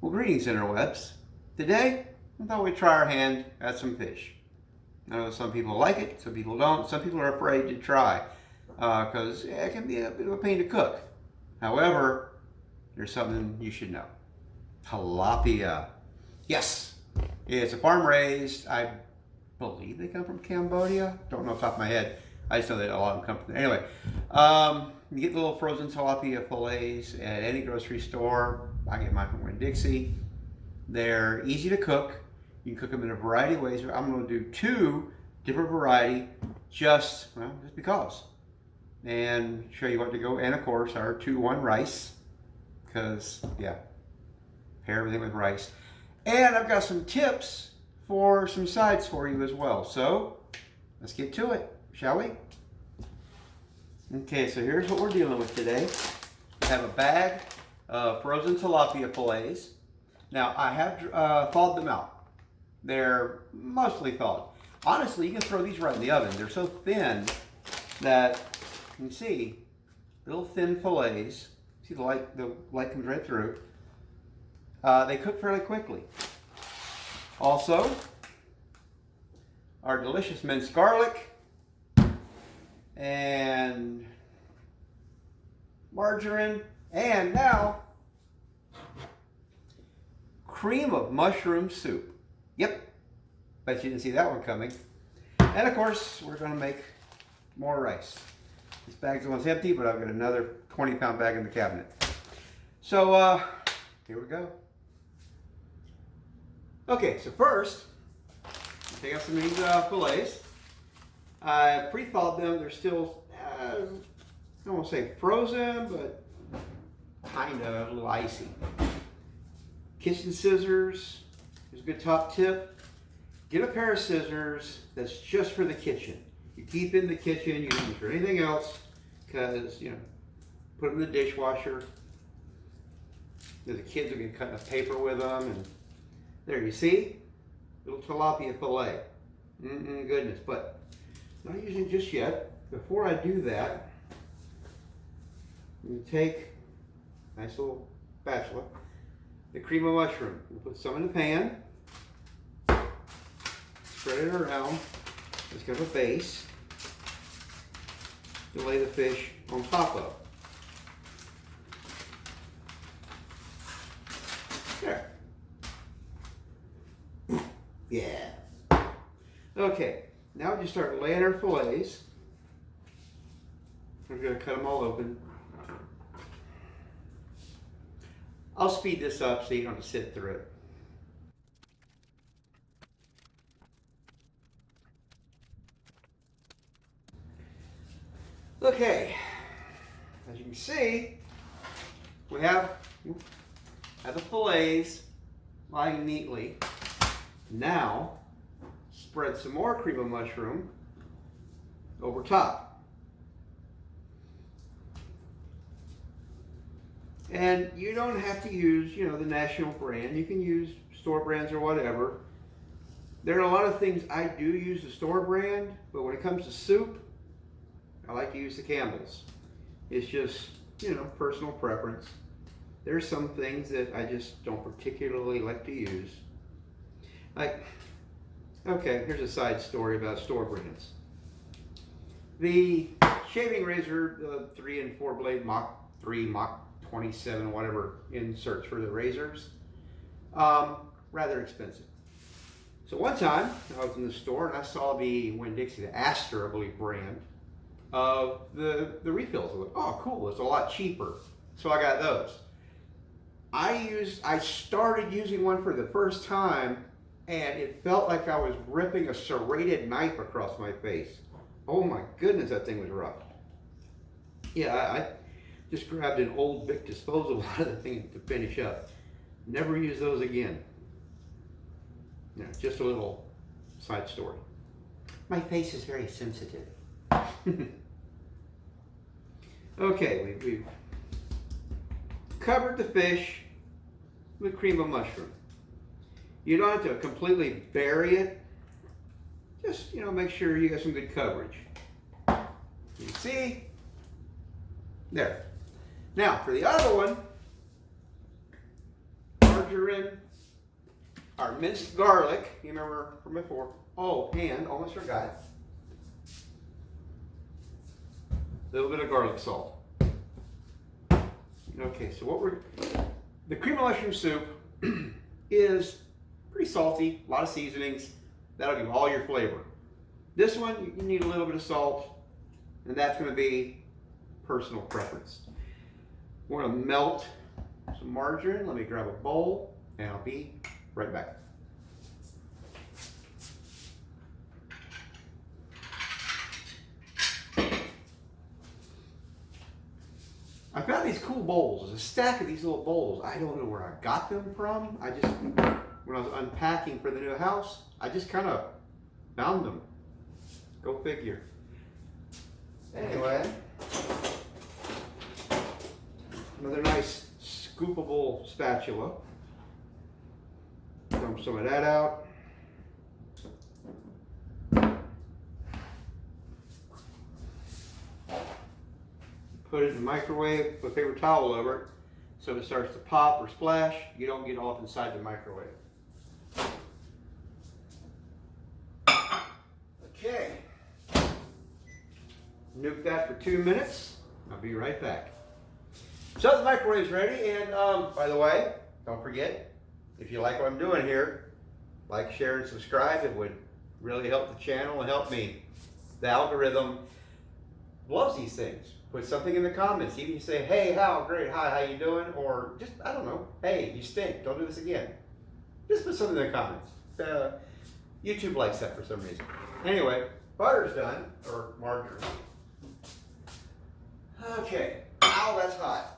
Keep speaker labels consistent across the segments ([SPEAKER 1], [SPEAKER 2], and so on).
[SPEAKER 1] Well, greetings, interwebs. Today, I thought we'd try our hand at some fish. I know some people like it, some people don't. Some people are afraid to try because it can be a bit of a pain to cook. However, there's something you should know. Tilapia. Yes, it's a farm raised. I believe they come from Cambodia. Don't know off the top of my head. I just know that a lot of them come from there. Anyway, you get the little frozen tilapia fillets at any grocery store. I get mine from Winn-Dixie. They're easy to cook. You can cook them in a variety of ways. I'm going to do two different variety just because. And show you what to go. And of course, our 2-1 rice. Because, yeah, pair everything with rice. And I've got some tips for some sides for you as well. So, let's get to it, shall we? Okay, so here's what we're dealing with today. We have a bag of frozen tilapia fillets. Now, I have thawed them out. They're mostly thawed. Honestly, you can throw these right in the oven. They're so thin that you can see little thin fillets. See the light comes right through. They cook fairly quickly. Also, our delicious minced garlic and margarine, and now cream of mushroom soup. Yep, bet you didn't see that one coming. And of course, we're going to make more rice. This bag's almost empty, but I've got another 20-pound bag in the cabinet. So here we go. Okay, so first, take out some of these fillets. I pre-thawed them. They're still, I don't want to say frozen, but kind of a little icy. Kitchen scissors is a good top tip. Get a pair of scissors that's just for the kitchen. You keep in the kitchen, you don't use for anything else, because, you know, put them in the dishwasher. The kids will be cutting up paper with them, and there you see, little tilapia fillet. Goodness, but not using it just yet. Before I do that, you take a nice little spatula, the cream of mushroom. We'll put some in the pan, spread it around. It's got a base to lay the fish on top of. There. Yeah. Okay, now we just start laying our fillets. We're going to cut them all open. I'll speed this up so you don't have to sit through it. Okay, as you can see, we have the fillets lying neatly. Now, spread some more cream of mushroom over top. And you don't have to use, you know, the national brand. You can use store brands or whatever. There are a lot of things I do use the store brand, but when it comes to soup, I like to use the Campbell's. It's just, you know, personal preference. There's some things that I just don't particularly like to use. Like, okay, here's a side story about store brands. The shaving razor, the 3 and 4 blade Mach 3, Mach 27, whatever inserts for the razors, rather expensive. So one time, I was in the store and I saw the Winn-Dixie, the Astor, I believe, brand of the refills. I was like, oh, cool, it's a lot cheaper. So I got those. I started using one for the first time, and it felt like I was ripping a serrated knife across my face. Oh my goodness, that thing was rough. Yeah, I just grabbed an old Bic disposable out of the thing to finish up. Never use those again. Yeah, just a little side story. My face is very sensitive. Okay, we've covered the fish with cream of mushroom. You don't have to completely bury it. Just, you know, make sure you got some good coverage. You see? There. Now, for the other one, margarine margarine, our minced garlic, you remember from before. Oh, and almost forgot, a little bit of garlic salt. Okay, so the cream of mushroom soup is pretty salty, a lot of seasonings. That'll give all your flavor. This one, you need a little bit of salt, and that's going to be personal preference. We're going to melt some margarine. Let me grab a bowl, and I'll be right back. I've got these cool bowls. There's a stack of these little bowls. I don't know where I got them from. When I was unpacking for the new house, I just kind of found them. Go figure. Anyway, another nice scoopable spatula. Dump some of that out. Put it in the microwave, put a paper towel over it, so if it starts to pop or splash, you don't get off inside the microwave. Okay. Nuke that for 2 minutes. I'll be right back. So the microwave's ready, and by the way, don't forget, if you like what I'm doing here, like, share, and subscribe. It would really help the channel and help me. The algorithm loves these things. Put something in the comments. Even if you say, hey, Hal, great, hi, how you doing? Or just, I don't know, hey, you stink, don't do this again. Just put something in the comments. YouTube likes that for some reason. Anyway, butter's done, or margarine. Okay, ow, that's hot.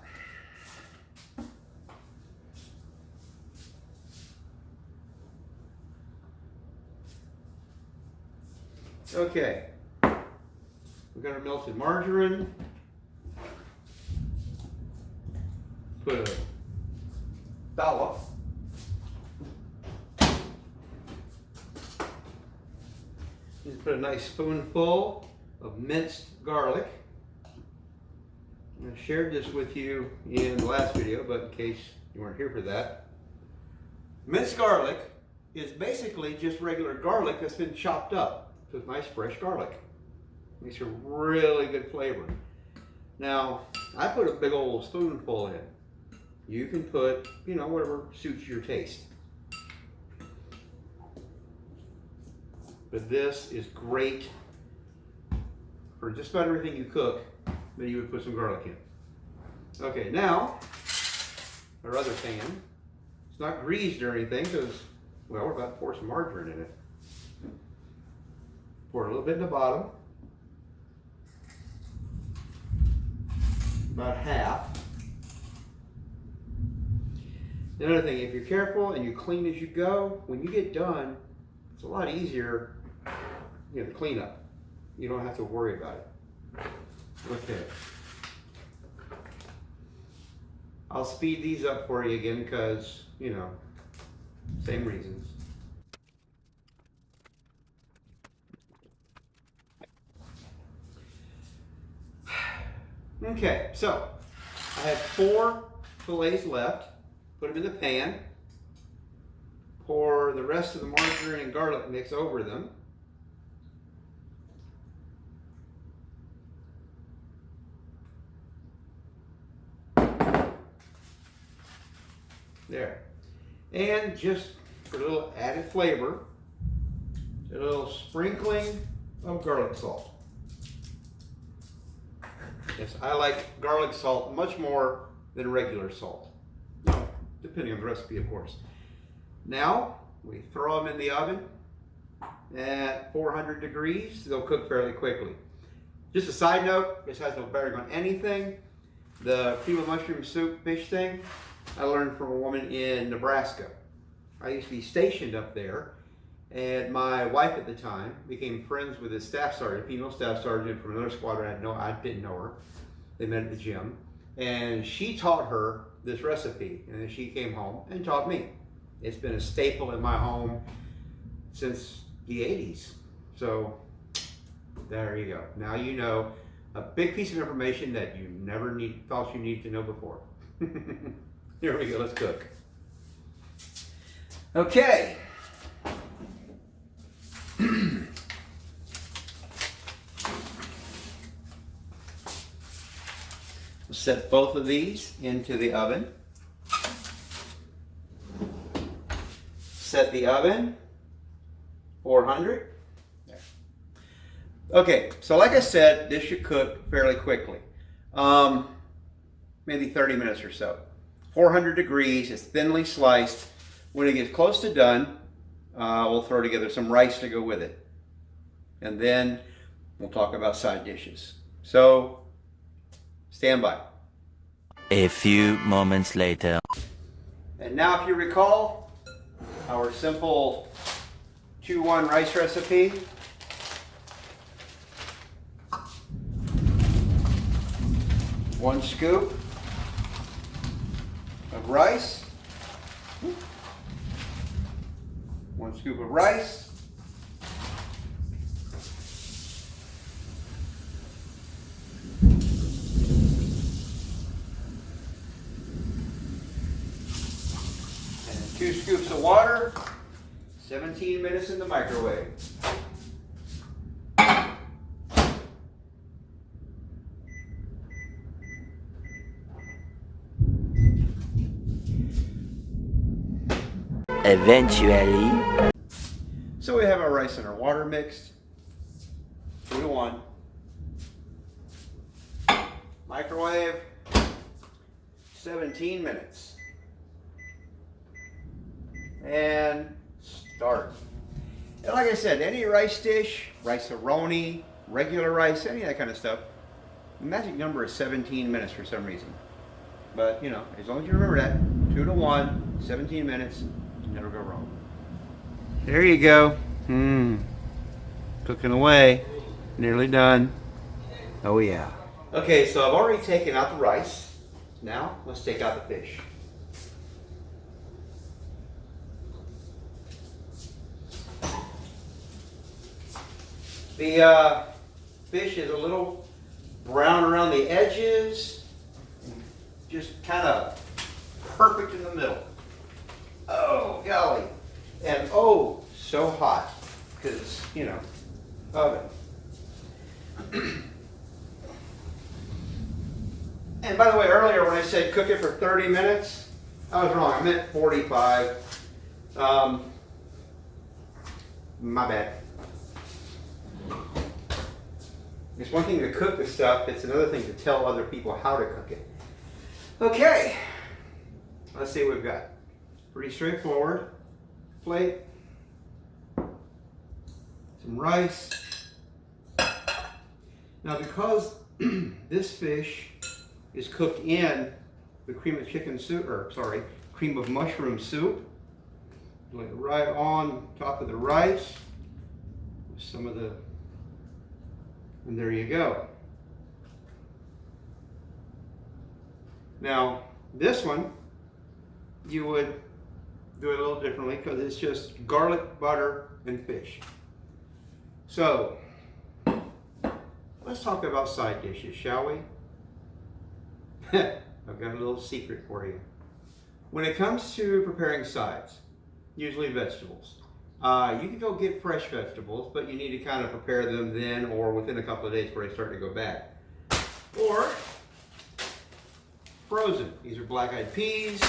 [SPEAKER 1] Okay, we've got our melted margarine. Put a dollop. Just put a nice spoonful of minced garlic. I shared this with you in the last video, but in case you weren't here for that. Minced garlic is basically just regular garlic that's been chopped up. So it's nice fresh garlic. Makes a really good flavor. Now, I put a big old spoonful in. You can put, whatever suits your taste. But this is great for just about everything you cook that you would put some garlic in. Okay, now, our other pan. It's not greased or anything because, well, we're about to pour some margarine in it. Pour a little bit in the bottom. About half. Another thing, if you're careful and you clean as you go, when you get done, it's a lot easier, to clean up. You don't have to worry about it. Okay. I'll speed these up for you again because, same reasons. Okay, so I have 4 fillets left. Put them in the pan. Pour the rest of the margarine and garlic mix over them. There. And just for a little added flavor, a little sprinkling of garlic salt. Yes, I like garlic salt much more than regular salt. Depending on the recipe, of course. Now, we throw them in the oven at 400 degrees. They'll cook fairly quickly. Just a side note, this has no bearing on anything. The cream of mushroom soup fish thing, I learned from a woman in Nebraska. I used to be stationed up there, and my wife at the time became friends with a staff sergeant, a female staff sergeant from another squadron. I didn't know her. They met at the gym, and she taught her this recipe, and then she came home and taught me. It's been a staple in my home since the 80s. So there you go. Now you know a big piece of information that you never thought you needed to know before. Here we go, let's cook. Okay. We'll set both of these into the oven. Set the oven 400. There. Okay, so like I said, this should cook fairly quickly. Maybe 30 minutes or so. 400 degrees, it's thinly sliced. When it gets close to done, we'll throw together some rice to go with it. And then we'll talk about side dishes. So, stand by.
[SPEAKER 2] A few moments later.
[SPEAKER 1] And now if you recall, our simple 2-1 rice recipe. One scoop of rice. 1 scoop of rice. And 2 scoops of water. 17 minutes in the microwave.
[SPEAKER 2] Eventually.
[SPEAKER 1] So we have our rice and our water mixed. 2 to 1. Microwave. 17 minutes. And start. And like I said, any rice dish, rice-a-roni, regular rice, any of that kind of stuff, the magic number is 17 minutes for some reason. But, you know, as long as you remember that, 2 to 1, 17 minutes, never go wrong. There you go. Cooking away. Nearly done. Oh yeah. Okay, so I've already taken out the rice. Now, let's take out the fish. The fish is a little brown around the edges, just kind of perfect in the middle. Oh, golly. And oh, so hot, because, you know, oven. And by the way, earlier when I said cook it for 30 minutes, I was wrong. I meant 45. My bad. It's one thing to cook the stuff, it's another thing to tell other people how to cook it. Okay, let's see what we've got. Pretty straightforward. Plate, some rice. Now because this fish is cooked in the cream of chicken soup, or sorry, cream of mushroom soup, lay it right on top of the rice. Some of the, and there you go. Now this one, you would do it a little differently because it's just garlic, butter, and fish. So, let's talk about side dishes, shall we? I've got a little secret for you. When it comes to preparing sides, usually vegetables, you can go get fresh vegetables, but you need to kind of prepare them then or within a couple of days before they start to go bad. Or frozen. These are black-eyed peas.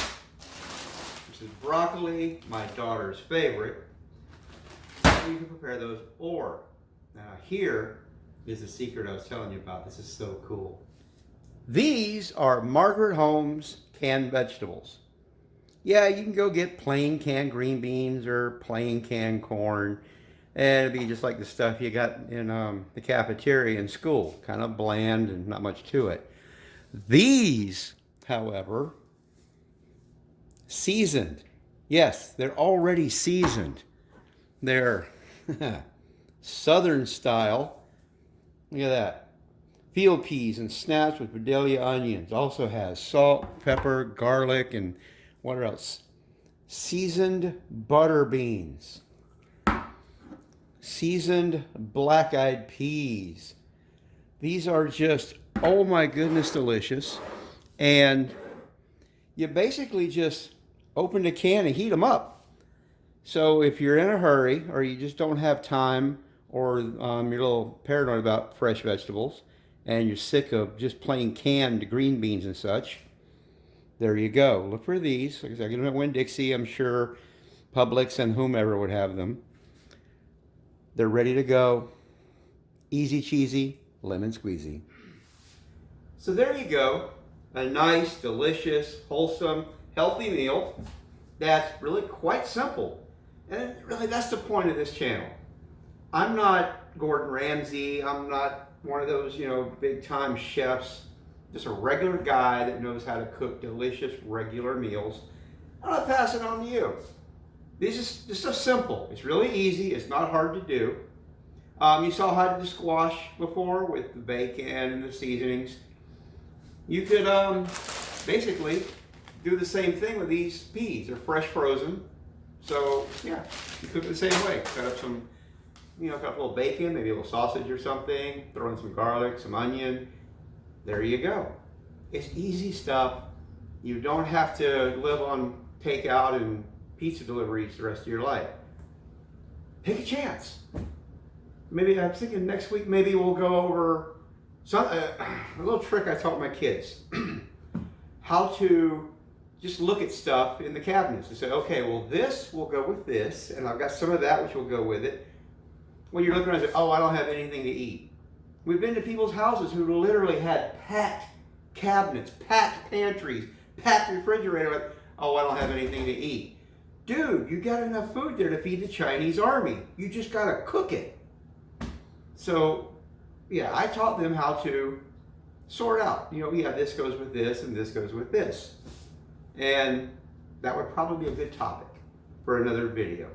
[SPEAKER 1] This is broccoli, my daughter's favorite. You can prepare those. Or, now here is the secret I was telling you about. This is so cool. These are Margaret Holmes canned vegetables. Yeah, you can go get plain canned green beans or plain canned corn. And it'd be just like the stuff you got in the cafeteria in school. Kind of bland and not much to it. These, however, seasoned. Yes, they're already seasoned. They're southern style. Look at that. Field peas and snaps with Vidalia onions. Also has salt, pepper, garlic, and what else? Seasoned butter beans. Seasoned black-eyed peas. These are just, oh my goodness, delicious. And you basically just open the can and heat them up. So if you're in a hurry or you just don't have time or you're a little paranoid about fresh vegetables and you're sick of just plain canned green beans and such, there you go. Look for these. Like I said, at Winn-Dixie, I'm sure Publix and whomever would have them. They're ready to go. Easy cheesy, lemon squeezy. So there you go. A nice, delicious, wholesome, healthy meal that's really quite simple. And really, that's the point of this channel. I'm not Gordon Ramsay. I'm not one of those, big time chefs. Just a regular guy that knows how to cook delicious, regular meals. I'm gonna pass it on to you. This is so simple. It's really easy. It's not hard to do. You saw how to do squash before with the bacon and the seasonings. You could basically do the same thing with these peas. They're fresh frozen. So yeah, you cook it the same way. Cut up some, cut a little bacon, maybe a little sausage or something. Throw in some garlic, some onion. There you go. It's easy stuff. You don't have to live on takeout and pizza deliveries the rest of your life. Take a chance. Maybe I'm thinking next week maybe we'll go over a little trick I taught my kids. How to just look at stuff in the cabinets and say, okay, well this will go with this, and I've got some of that which will go with it. When you're looking around and say, oh, I don't have anything to eat. We've been to people's houses who literally had packed cabinets, packed pantries, packed refrigerator. Like, oh, I don't have anything to eat. Dude, you got enough food there to feed the Chinese army. You just got to cook it. So, yeah, I taught them how to sort out. This goes with this and this goes with this. And that would probably be a good topic for another video.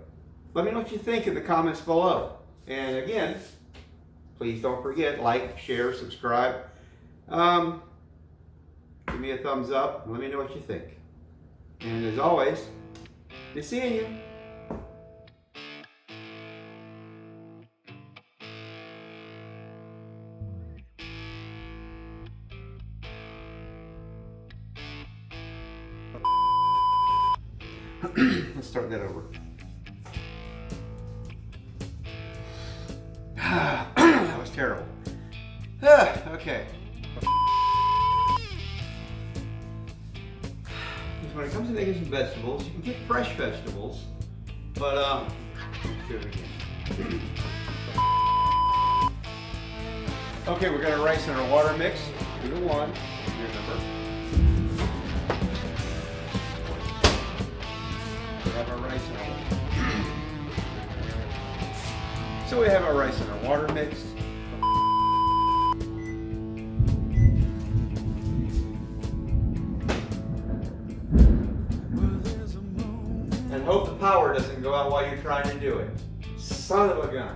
[SPEAKER 1] Let me know what you think in the comments below. And again, please don't forget, like, share, subscribe. Give me a thumbs up. Let me know what you think. And as always, good seeing you. Let's start that over. That was terrible. Okay. When it comes to making some vegetables, you can get fresh vegetables, but let's do it again. Okay, we're gonna rice in our water mix. 2 to 1. Remember. We have our rice in our So we have our rice in our water mix. And hope the power doesn't go out while you're trying to do it. Son of a gun.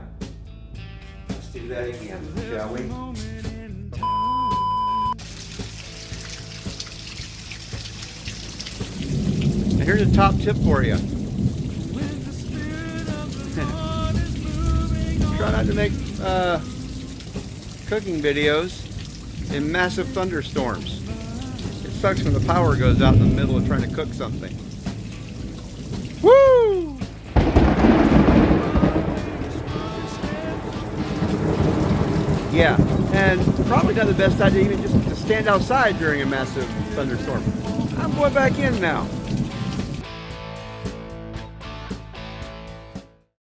[SPEAKER 1] Let's do that again, shall we? And here's a top tip for you. Try not to make cooking videos in massive thunderstorms. It sucks when the power goes out in the middle of trying to cook something. Woo! Yeah, and probably not the best idea even just to stand outside during a massive thunderstorm. I'm going back in now.